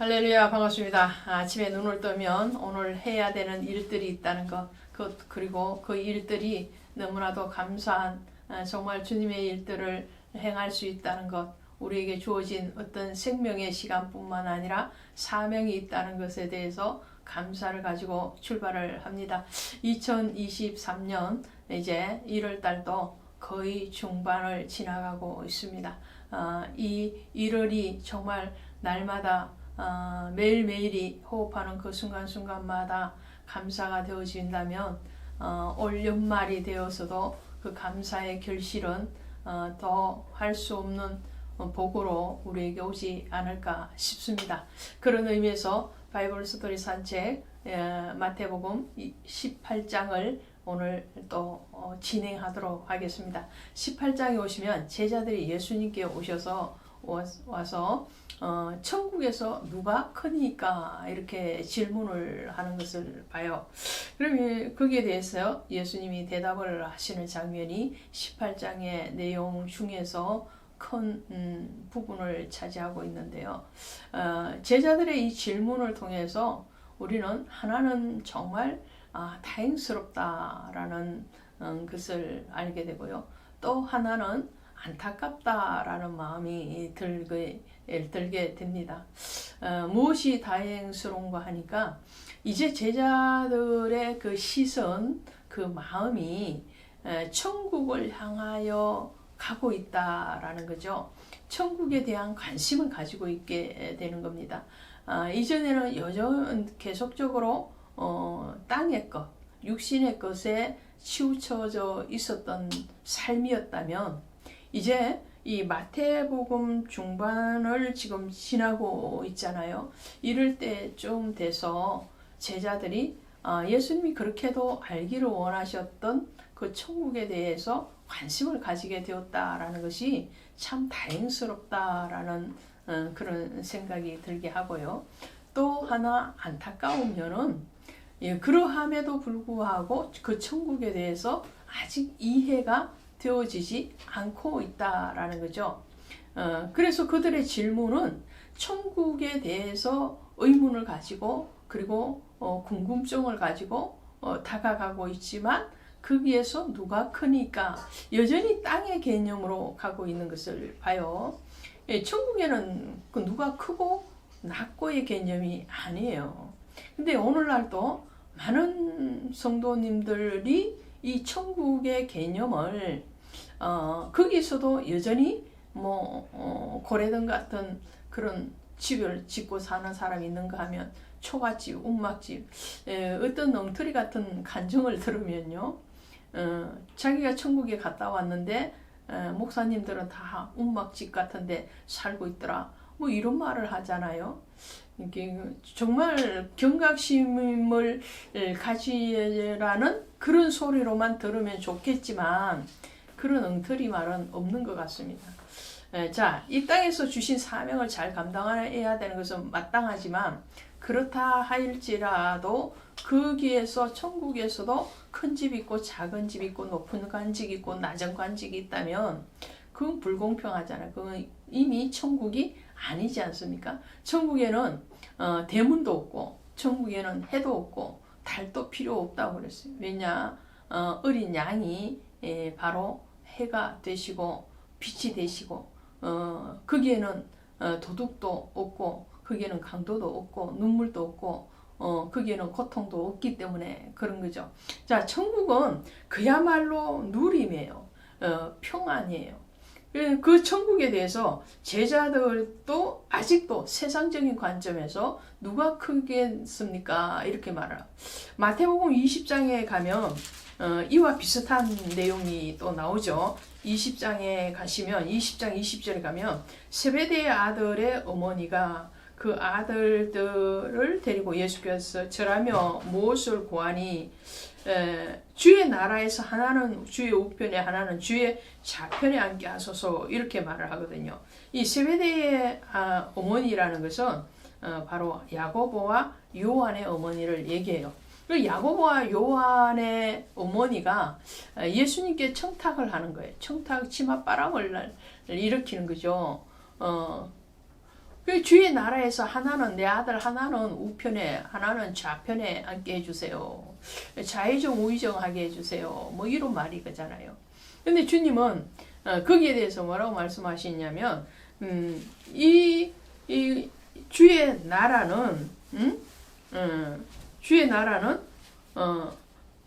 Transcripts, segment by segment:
할렐루야, 반갑습니다. 아침에 눈을 뜨면 오늘 해야 되는 일들이 있다는 것, 그리고 그 일들이 너무나도 감사한 정말 주님의 일들을 행할 수 있다는 것, 우리에게 주어진 어떤 생명의 시간뿐만 아니라 사명이 있다는 것에 대해서 감사를 가지고 출발을 합니다. 2023년 이제 1월 달도 거의 중반을 지나가고 있습니다. 이 1월이 정말 날마다 매일매일이 호흡하는 그 순간순간마다 감사가 되어진다면 올 연말이 되어서도 그 감사의 결실은 더 할 수 없는 복으로 우리에게 오지 않을까 싶습니다. 그런 의미에서 바이블 스토리 산책 마태복음 18장을 오늘 또 진행하도록 하겠습니다. 18장에 오시면 제자들이 예수님께 오셔서 와서 천국에서 누가 크니까 이렇게 질문을 하는 것을 봐요. 그러면 거기에 대해서 예수님이 대답을 하시는 장면이 18장의 내용 중에서 큰 부분을 차지하고 있는데요. 제자들의 이 질문을 통해서 우리는 하나는 정말 다행스럽다라는 것을 알게 되고요. 또 하나는 안타깝다라는 마음이 들게 됩니다. 무엇이 다행스러운가 하니까 이제 제자들의 그 시선, 그 마음이 천국을 향하여 가고 있다라는 거죠. 천국에 대한 관심을 가지고 있게 되는 겁니다. 이전에는 계속적으로 땅의 것, 육신의 것에 치우쳐져 있었던 삶이었다면 이제 이 마태복음 중반을 지금 지나고 있잖아요. 이럴 때쯤 돼서 제자들이 예수님이 그렇게도 알기를 원하셨던 그 천국에 대해서 관심을 가지게 되었다라는 것이 참 다행스럽다라는 그런 생각이 들게 하고요. 또 하나 안타까운 면은 그러함에도 불구하고 그 천국에 대해서 아직 이해가 되어지지 않고 있다라는 거죠. 그래서 그들의 질문은 천국에 대해서 의문을 가지고 그리고 궁금증을 가지고 다가가고 있지만 거기에서 누가 크니까 여전히 땅의 개념으로 가고 있는 것을 봐요. 천국에는 그 누가 크고 낮고의 개념이 아니에요. 근데 오늘날도 많은 성도님들이 이 천국의 개념을 거기서도 여전히 고래등 같은 그런 집을 짓고 사는 사람이 있는가 하면 초가집, 움막집, 어떤 엉터리 같은 간증을 들으면요, 자기가 천국에 갔다 왔는데 목사님들은 다 움막집 같은데 살고 있더라. 뭐 이런 말을 하잖아요. 이게 정말 경각심을 가지라는 그런 소리로만 들으면 좋겠지만 그런 엉터리 말은 없는 것 같습니다. 자, 이 땅에서 주신 사명을 잘 감당해야 되는 것은 마땅하지만 그렇다 할지라도 거기에서 천국에서도 큰 집 있고 작은 집 있고 높은 관직 있고 낮은 관직이 있다면 그건 불공평하잖아요. 그건 이미 천국이 아니지 않습니까? 천국에는 대문도 없고 천국에는 해도 없고 달도 필요 없다고 그랬어요. 왜냐? 어린 양이 바로 해가 되시고 빛이 되시고 거기에는 도둑도 없고 거기에는 강도도 없고 눈물도 없고 거기에는 고통도 없기 때문에 그런 거죠. 자, 천국은 그야말로 누림이에요. 평안이에요. 그 천국에 대해서 제자들도 아직도 세상적인 관점에서 누가 크겠습니까? 이렇게 말해요. 마태복음 20장에 가면 이와 비슷한 내용이 또 나오죠. 20장에 가시면 20장 20절에 가면 세베대의 아들의 어머니가 그 아들들을 데리고 예수께서 절하며 무엇을 구하니 주의 나라에서 하나는 주의 우편에 하나는 주의 좌편에 앉게 하소서 이렇게 말을 하거든요. 이 세베대의 어머니라는 것은 바로 야고보와 요한의 어머니를 얘기해요. 그 야고보와 요한의 어머니가 예수님께 청탁을 하는 거예요. 청탁 치맛바람을 일으키는 거죠. 그 주의 나라에서 하나는 내 아들 하나는 우편에 하나는 좌편에 앉게 해주세요. 좌의정 우의정하게 해주세요. 뭐 이런 말이 그잖아요. 근데 주님은 거기에 대해서 뭐라고 말씀하시냐면 이 주의 나라는 주의 나라는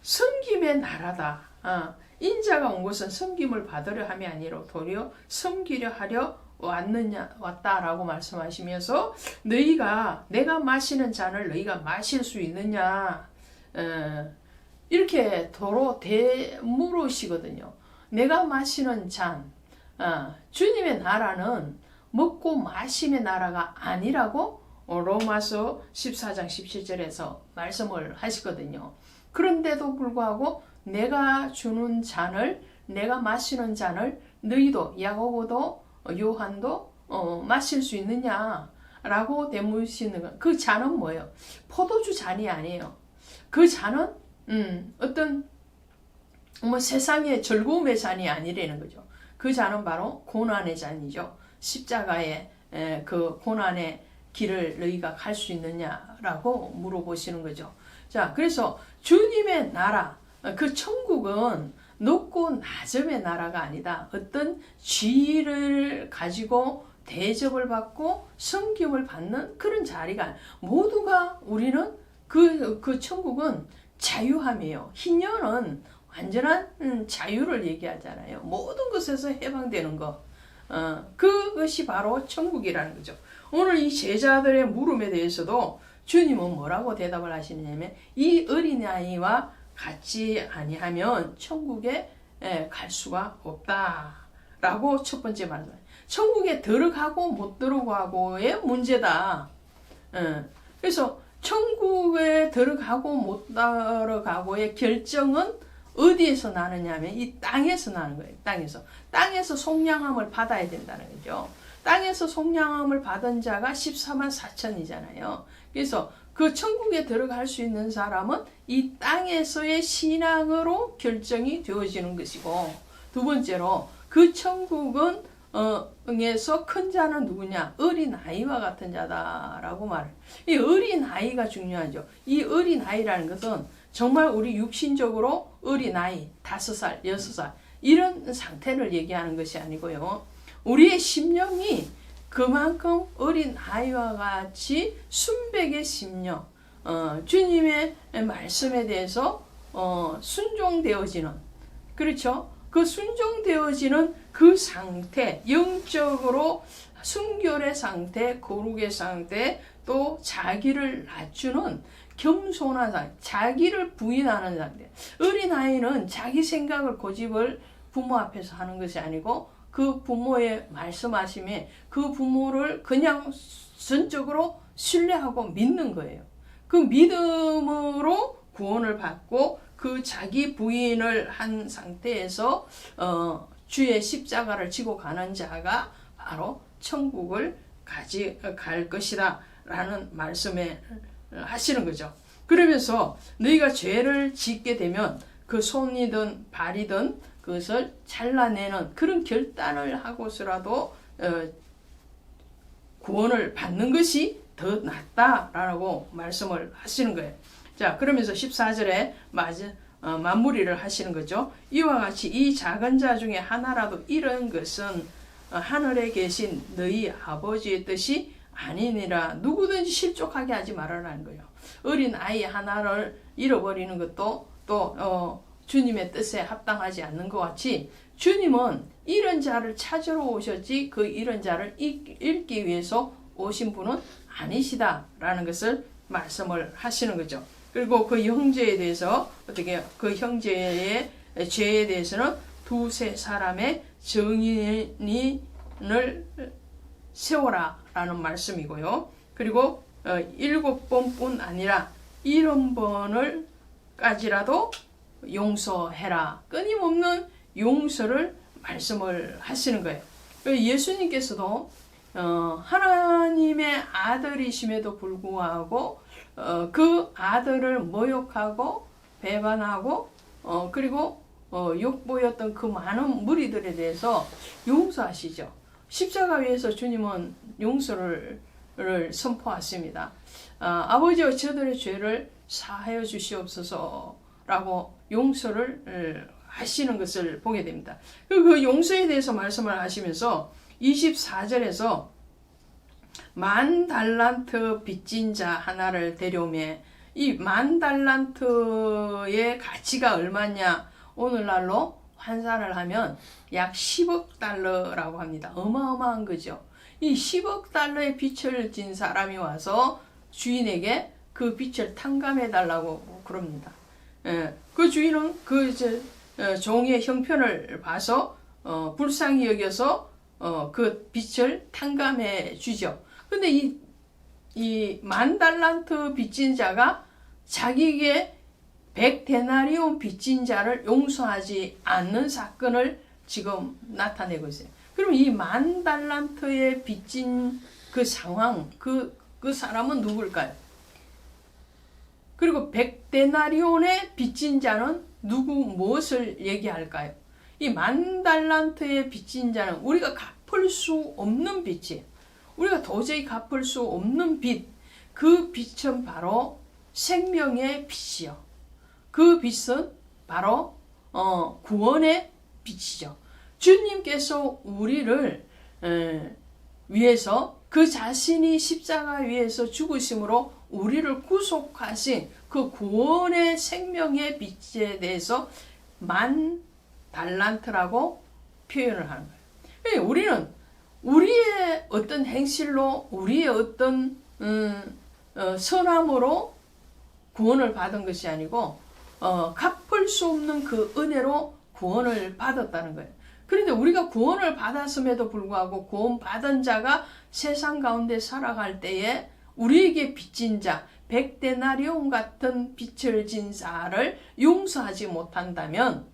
섬김의 나라다. 인자가 온 것은 섬김을 받으려 함이 아니라 도리어 섬기려 하려 왔다라고 말씀하시면서 너희가 내가 마시는 잔을 너희가 마실 수 있느냐 이렇게 도로 물으시거든요. 내가 마시는 잔 주님의 나라는 먹고 마심의 나라가 아니라고 로마서 14장 17절에서 말씀을 하시거든요. 그런데도 불구하고 내가 주는 잔을 내가 마시는 잔을 너희도 야고보도 요한도 마실 수 있느냐라고 되묻으시는 거. 그 잔은 뭐예요? 포도주 잔이 아니에요. 그 잔은 어떤 뭐 세상의 즐거움의 잔이 아니라는 거죠. 그 잔은 바로 고난의 잔이죠. 십자가의 그 고난의 길을 너희가 갈 수 있느냐라고 물어보시는 거죠. 자, 그래서 주님의 나라, 그 천국은 높고 낮음의 나라가 아니다. 어떤 지위를 가지고 대접을 받고 섬김을 받는 그런 자리가 모두가 우리는 그 천국은 자유함이에요. 희년은 완전한 자유를 얘기하잖아요. 모든 것에서 해방되는 것. 그것이 바로 천국이라는 거죠. 오늘 이 제자들의 물음에 대해서도 주님은 뭐라고 대답을 하시느냐면 이 어린아이와 같이 아니하면 천국에 갈 수가 없다라고 첫 번째 말씀. 천국에 들어가고 못 들어가고의 문제다. 그래서 천국에 들어가고 못 들어가고의 결정은 어디에서 나느냐면 이 땅에서 나는 거예요. 땅에서 속량함을 받아야 된다는 거죠. 땅에서 속량함을 받은 자가 14만 4천이잖아요. 그래서 그 천국에 들어갈 수 있는 사람은 이 땅에서의 신앙으로 결정이 되어지는 것이고, 두 번째로 그 천국은 에서 큰 자는 누구냐? 어린아이와 같은 자다라고 말해요. 이 어린아이가 중요하죠. 이 어린아이라는 것은 정말 우리 육신적으로 어린아이 5살, 6살 이런 상태를 얘기하는 것이 아니고요. 우리의 심령이 그만큼 어린아이와 같이 순백의 심령, 주님의 말씀에 대해서 순종되어지는, 그렇죠? 그 순종되어지는 그 상태, 영적으로 순결의 상태, 거룩의 상태, 또 자기를 낮추는 겸손한 상태, 자기를 부인하는 상태. 어린아이는 자기 생각을 고집을 부모 앞에서 하는 것이 아니고 그 부모의 말씀하심에 그 부모를 그냥 전적으로 신뢰하고 믿는 거예요. 그 믿음으로 구원을 받고 그 자기 부인을 한 상태에서 주의 십자가를 지고 가는 자가 바로 천국을 갈 것이다 라는 말씀에 하시는 거죠. 그러면서 너희가 죄를 짓게 되면 그 손이든 발이든 그것을 잘라내는 그런 결단을 하고서라도 구원을 받는 것이 더 낫다라고 말씀을 하시는 거예요. 자, 그러면서 14절에 마무리를 하시는 거죠. 이와 같이 이 작은 자 중에 하나라도 이런 것은 하늘에 계신 너희 아버지의 뜻이 아니니라. 누구든지 실족하게 하지 말아라는 거예요. 어린 아이 하나를 잃어버리는 것도 또 주님의 뜻에 합당하지 않는 것 같이 주님은 이런 자를 찾으러 오셨지 그 이런 자를 잃기 위해서 오신 분은 아니시다라는 것을 말씀을 하시는 거죠. 그리고 그 형제에 대해서 어떻게 그 형제의 죄에 대해서는 두세 사람의 증인을 세워라라는 말씀이고요. 그리고 7번뿐 아니라 70번을까지라도 용서해라. 끊임없는 용서를 말씀을 하시는 거예요. 예수님께서도 하나님의 아들이심에도 불구하고 그 아들을 모욕하고 배반하고 그리고 욕보였던 그 많은 무리들에 대해서 용서하시죠. 십자가 위에서 주님은 용서를 선포하십니다. 아버지여 저들의 죄를 사하여 주시옵소서라고 용서를 하시는 것을 보게 됩니다. 그 용서에 대해서 말씀을 하시면서 24절에서 10,000달란트 빚진 자 하나를 데려오매 이 10,000달란트의 가치가 얼마냐? 오늘날로 환산을 하면 약 10억 달러라고 합니다. 어마어마한 거죠. 이 10억 달러의 빚을 진 사람이 와서 주인에게 그 빚을 탕감해 달라고 그럽니다. 그 주인은 그 종의 형편을 봐서 불쌍히 여겨서 그 빚을 탕감해 주죠. 근데 이 10,000달란트 빚진 자가 자기에게 100데나리온 빚진 자를 용서하지 않는 사건을 지금 나타내고 있어요. 그럼 이 10,000달란트의 빚진 그 상황, 그 사람은 누굴까요? 그리고 100데나리온의 빚진 자는 무엇을 얘기할까요? 이 10,000달란트의 빚진 자는 우리가 갚을 수 없는 빚이에요. 우리가 도저히 갚을 수 없는 빚, 그 빚은 바로 생명의 빚이요. 그 빚은 바로 구원의 빚이죠. 주님께서 우리를 위해서 그 자신이 십자가 위에서 죽으심으로 우리를 구속하신 그 구원의 생명의 빚에 대해서 10,000달란트라고 표현을 하는 거예요. 우리는 우리의 어떤 행실로 우리의 어떤 선함으로 구원을 받은 것이 아니고 갚을 수 없는 그 은혜로 구원을 받았다는 거예요. 그런데 우리가 구원을 받았음에도 불구하고 구원받은 자가 세상 가운데 살아갈 때에 우리에게 빚진 자, 100데나리온 같은 빚을 진 자를 용서하지 못한다면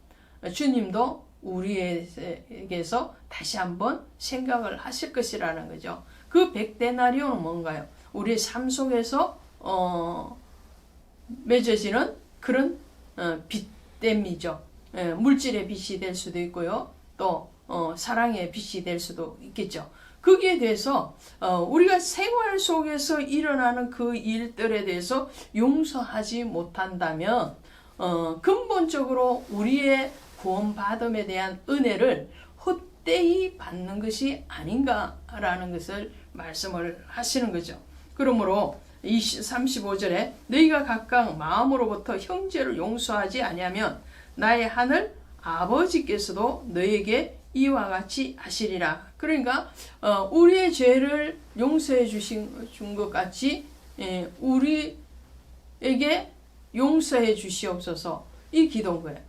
주님도 우리에게서 다시 한번 생각을 하실 것이라는 거죠. 그 100데나리온은 뭔가요? 우리의 삶 속에서 맺어지는 그런 빚됨이죠. 물질의 빚이 될 수도 있고요. 또 사랑의 빚이 될 수도 있겠죠. 거기에 대해서 우리가 생활 속에서 일어나는 그 일들에 대해서 용서하지 못한다면 근본적으로 우리의 구원받음에 대한 은혜를 헛되이 받는 것이 아닌가라는 것을 말씀을 하시는 거죠. 그러므로 35절에 너희가 각각 마음으로부터 형제를 용서하지 아니하면 나의 하늘 아버지께서도 너에게 이와 같이 하시리라. 그러니까 우리의 죄를 용서해 준 것 같이 우리에게 용서해 주시옵소서, 이 기도인 거예요.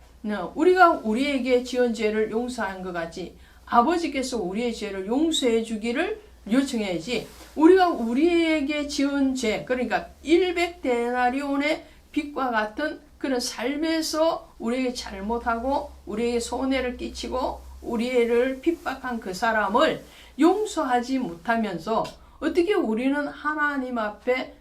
우리가 우리에게 지은 죄를 용서한 것 같이 아버지께서 우리의 죄를 용서해 주기를 요청해야지, 우리가 우리에게 지은 죄, 그러니까 100데나리온의 빚과 같은 그런 삶에서 우리에게 잘못하고 우리에게 손해를 끼치고 우리를 핍박한 그 사람을 용서하지 못하면서 어떻게 우리는 하나님 앞에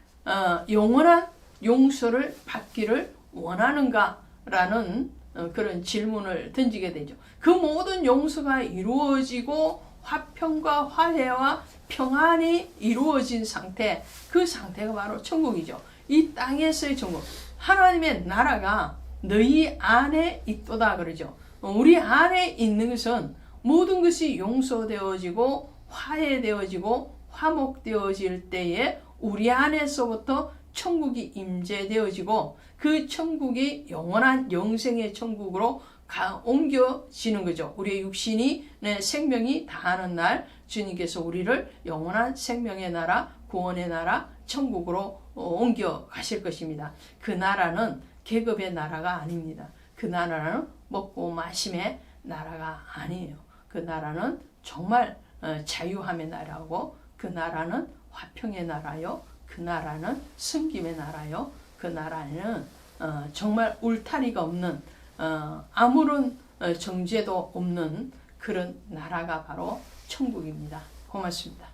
영원한 용서를 받기를 원하는가라는 그런 질문을 던지게 되죠. 그 모든 용서가 이루어지고 화평과 화해와 평안이 이루어진 상태, 그 상태가 바로 천국이죠. 이 땅에서의 천국, 하나님의 나라가 너희 안에 있도다 그러죠. 우리 안에 있는 것은 모든 것이 용서되어지고 화해되어지고 화목되어질 때에 우리 안에서부터 천국이 임재되어지고 그 천국이 영원한 영생의 천국으로 옮겨지는 거죠. 우리의 육신이 생명이 다하는 날 주님께서 우리를 영원한 생명의 나라, 구원의 나라, 천국으로 옮겨 가실 것입니다. 그 나라는 계급의 나라가 아닙니다. 그 나라는 먹고 마심의 나라가 아니에요. 그 나라는 정말 자유함의 나라고, 그 나라는 화평의 나라요, 그 나라는 섬김의 나라요, 그 나라는 정말 울타리가 없는 아무런 정죄도 없는 그런 나라가 바로 천국입니다. 고맙습니다.